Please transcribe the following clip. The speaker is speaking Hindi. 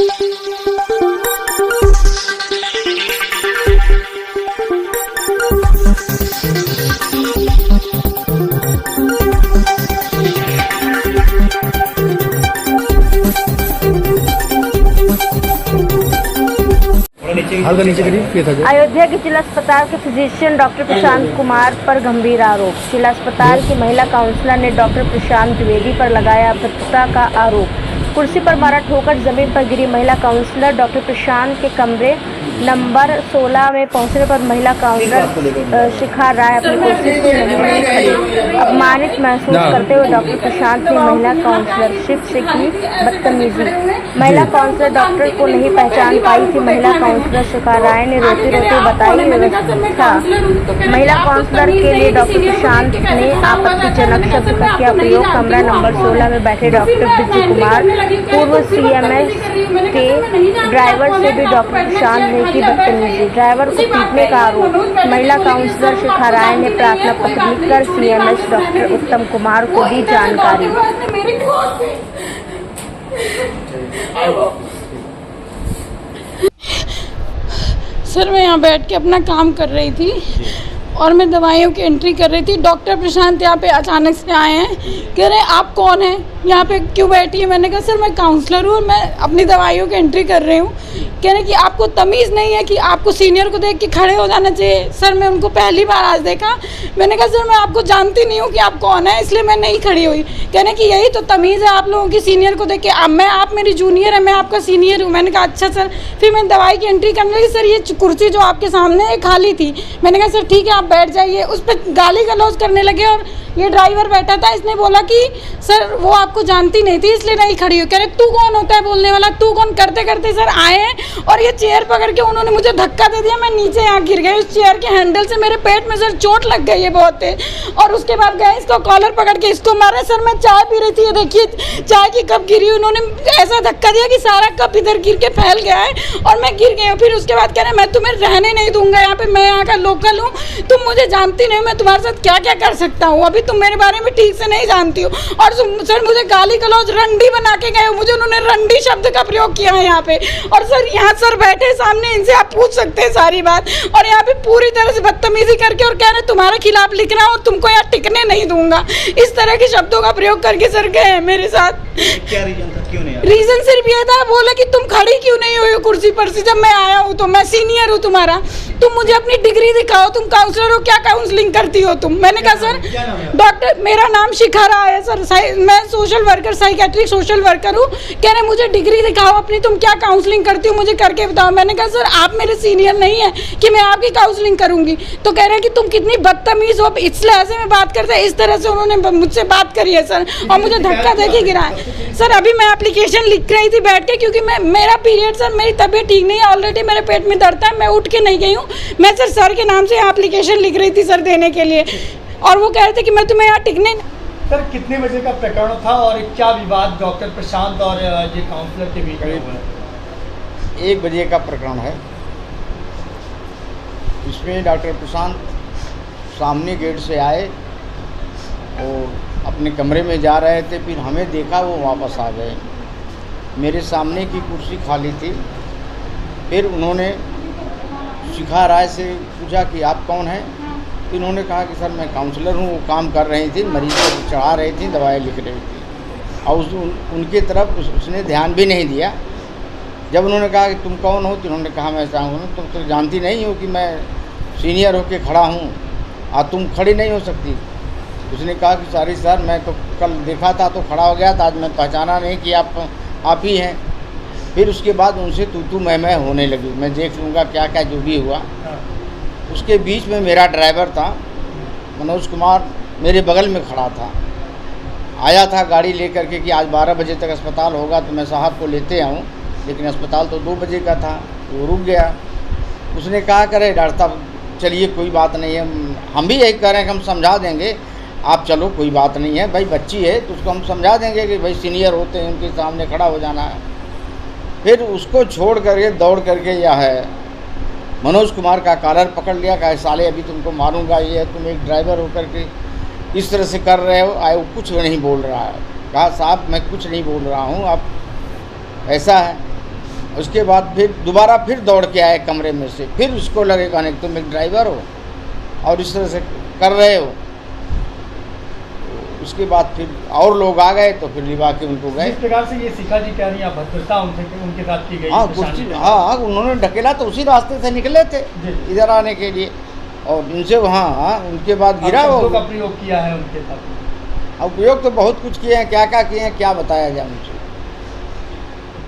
अयोध्या के जिला अस्पताल के फिजिशियन डॉक्टर प्रशांत कुमार पर गंभीर आरोप। जिला अस्पताल की महिला काउंसलर ने डॉक्टर प्रशांत द्विवेदी पर लगाया भ्रष्टाचार का आरोप। कुर्सी पर मारा ठोकर जमीन पर गिरी महिला काउंसलर। डॉक्टर प्रशांत के कमरे नंबर 16 में पहुंचने पर महिला काउंसलर शिखा राय अपनी कुर्सी से नहीं खड़ी। अपमानित महसूस करते हुए डॉक्टर प्रशांत ने महिला काउंसलरशिप से की बदतमीजी। महिला काउंसलर डॉक्टर को नहीं पहचान पाई थी। महिला काउंसलर शिखा राय ने रोते रोते बताई व्यवस्था। महिला काउंसलर के लिए डॉक्टर प्रशांत ने आपत्तिजनक शब्द का किया प्रयोग। कमरा नंबर 16 में बैठे डॉक्टर विजय कुमार पूर्व CMS के ड्राइवर से भी डॉक्टर प्रशांत ने की बदतमीजी। ड्राइवर को पीटने का आरोप। महिला काउंसलर शिखा राय ने प्रार्थना पत्र लिखकर CMS डॉक्टर उत्तम कुमार को दी जानकारी। सर मैं यहाँ बैठ के अपना काम कर रही थी और मैं दवाइयों की एंट्री कर रही थी। डॉक्टर प्रशांत यहाँ पे अचानक से आए हैं, कह रहे हैं आप कौन हैं, यहाँ पे क्यों बैठी है। मैंने कहा सर मैं काउंसलर हूँ और मैं अपनी दवाइयों की एंट्री कर रही हूँ। कह रहे कि आपको तमीज़ नहीं है कि आपको सीनियर को देख के खड़े हो जाना चाहिए। सर मैं उनको पहली बार आज देखा। मैंने कहा सर मैं आपको जानती नहीं हूँ कि आप कौन है, इसलिए मैं नहीं खड़ी हुई। कह रहे कि यही तो तमीज़ है आप लोगों की, सीनियर को देख के। आप मेरी जूनियर है, मैं आपका सीनियर हूँ। मैंने कहा अच्छा सर। फिर मैं दवाई की एंट्री करने लगी। सर ये कुर्सी जो आपके सामने है खाली थी। मैंने कहा सर ठीक है आप बैठ जाइए। उस पर गाली गलौज करने लगे और ये ड्राइवर बैठा था, इसने बोला कि सर वो आपको जानती नहीं थी इसलिए नहीं खड़ी हुई। कह रहे तू कौन होता है बोलने वाला, तू कौन। करते करते सर आए हैं और ये चेयर पकड़ के उन्होंने मुझे धक्का दे दिया। मैं नीचे यहाँ गिर गई। उस चेयर के हैंडल से मेरे पेट में सर चोट लग गई है बहुत है। और उसके बाद गए इसको कॉलर पकड़ के इसको मारे। सर मैं चाय पी रही थी, ये देखिए चाय की कप गिरी। उन्होंने ऐसा धक्का दिया कि सारा कप इधर गिर के फैल गया है और मैं गिर गई हूँ। फिर उसके बाद कह रहे मैं तुम्हें रहने नहीं दूंगा यहाँ पे, मैं यहाँ का लोकल हूँ, तुम मुझे जानती नहीं, मैं तुम्हारे साथ क्या क्या कर सकता हूँ, अभी तुम मेरे बारे में ठीक से नहीं जानती हो। और सर मुझे गाली गलौज रंडी बना के गए। मुझे उन्होंने रंडी शब्द का प्रयोग किया है यहाँ पे। और सर यहाँ सर बैठे सामने, इनसे आप पूछ सकते हैं सारी बात। और यहाँ पे पूरी तरह से बदतमीजी करके और कह रहे तुम्हारे खिलाफ लिखना और तुमको यहाँ टिकने नहीं दूंगा, इस तरह के शब्दों का प्रयोग करके सर गए मेरे साथ। क्या रीजन था, क्यों नहीं आया? रीजन सिर्फ ये था, बोले कि तुम खड़ी क्यों नहीं हुई हो कुर्सी पर से। जब मैं आया हूँ तो मैं सीनियर हूँ तुम्हारा, तुम मुझे अपनी डिग्री दिखाओ, तुम काउंसलर हो, क्या काउंसलिंग करती हो तुम। मैंने कहा सर डॉक्टर मेरा नाम शिखा राय है सर, मैं social worker, psychiatric social worker हूँ। कह रहे मुझे डिग्री दिखाओ अपनी, तुम क्या काउंसलिंग करती हो मुझे करके बताओ। मैंने कहा सर आप मेरे सीनियर नहीं है कि मैं आपकी काउंसलिंग करूंगी। तो कह रहे हैं कि तुम कितनी बदतमीज हो, इसलिए ऐसे में बात करते हैं। इस तरह से उन्होंने मुझसे बात करी है सर और मुझे धक्का देके गिराया। सर अभी मैं एप्लीकेशन लिख रही थी बैठ के, क्योंकि मेरा पीरियड सर, मेरी तबीयत ठीक नहीं है, ऑलरेडी मेरे पेट में दर्द है, मैं उठ के नहीं गई हूँ। मैं सर के नाम से एप्लीकेशन लिख रही थी सर देने के लिए, और वो कह रहे थे कि मैं तुम्हें यहाँ टिकने। सर कितने बजे का प्रकरण था और क्या विवाद डॉक्टर प्रशांत और ये काउंसलर के बीच में हुआ है? 1 बजे का प्रकरण है। इसमें डॉक्टर प्रशांत सामने गेट से आए और अपने कमरे में जा रहे थे, फिर हमें देखा वो वापस आ गए। मेरे सामने की कुर्सी खाली थी। फिर उन्होंने शिखा राय से पूछा कि आप कौन हैं। तो इन्होंने कहा कि सर मैं काउंसलर हूँ। वो काम कर रही थी, मरीज को चढ़ा रही थी, दवाई लिख रही थी और उनकी तरफ उसने ध्यान भी नहीं दिया। जब उन्होंने कहा कि तुम कौन हो, तो उन्होंने कहा मैं ऐसा हूँ, तुम तो जानती नहीं हो कि मैं सीनियर होके खड़ा हूँ और तुम खड़ी नहीं हो सकती। उसने कहा कि सॉरी सर, मैं तो कल देखा था तो खड़ा हो गया था, आज मैं पहचाना नहीं कि आप ही हैं। फिर उसके बाद उनसे तू मैं होने लगी। मैं देख लूँगा क्या क्या जो भी हुआ। उसके बीच में मेरा ड्राइवर था मनोज कुमार, मेरे बगल में खड़ा था। आया था गाड़ी लेकर के कि आज 12 बजे तक अस्पताल होगा तो मैं साहब को लेते आऊँ, लेकिन अस्पताल तो 2 बजे का था। वो रुक गया। उसने कहा करे डॉक्टर साहब चलिए कोई बात नहीं है, हम भी यही कह रहे हैं कि हम समझा देंगे, आप चलो कोई बात नहीं है, भाई बच्ची है तो उसको हम समझा देंगे कि भाई सीनियर होते हैं उनके सामने खड़ा हो जाना है। फिर उसको छोड़ करके दौड़ करके यह है मनोज कुमार का कॉलर पकड़ लिया, कहा साले अभी तुमको मारूंगा, ये है तुम एक ड्राइवर होकर के इस तरह से कर रहे हो। आए वो कुछ नहीं बोल रहा है। कहा साहब मैं कुछ नहीं बोल रहा हूँ, आप ऐसा है। उसके बाद फिर दोबारा फिर दौड़ के आए कमरे में से, फिर उसको लगे कहने तुम एक ड्राइवर हो और इस तरह से कर रहे हो। उसके बाद फिर और लोग आ गए तो फिर लिवा के उनको गए। जिस प्रकार से ये शिखा जी कह रही हैं भद्रता उनके साथ की गई। हाँ कुर्सी, हाँ उन्होंने ढकेला तो उसी रास्ते से निकले थे इधर आने के लिए और इनसे वहाँ उनके बाद गिरा वो का प्रयोग किया है उनके साथ। उपयोग तो बहुत कुछ किए हैं, क्या क्या किए हैं क्या बताया जाए मुझे।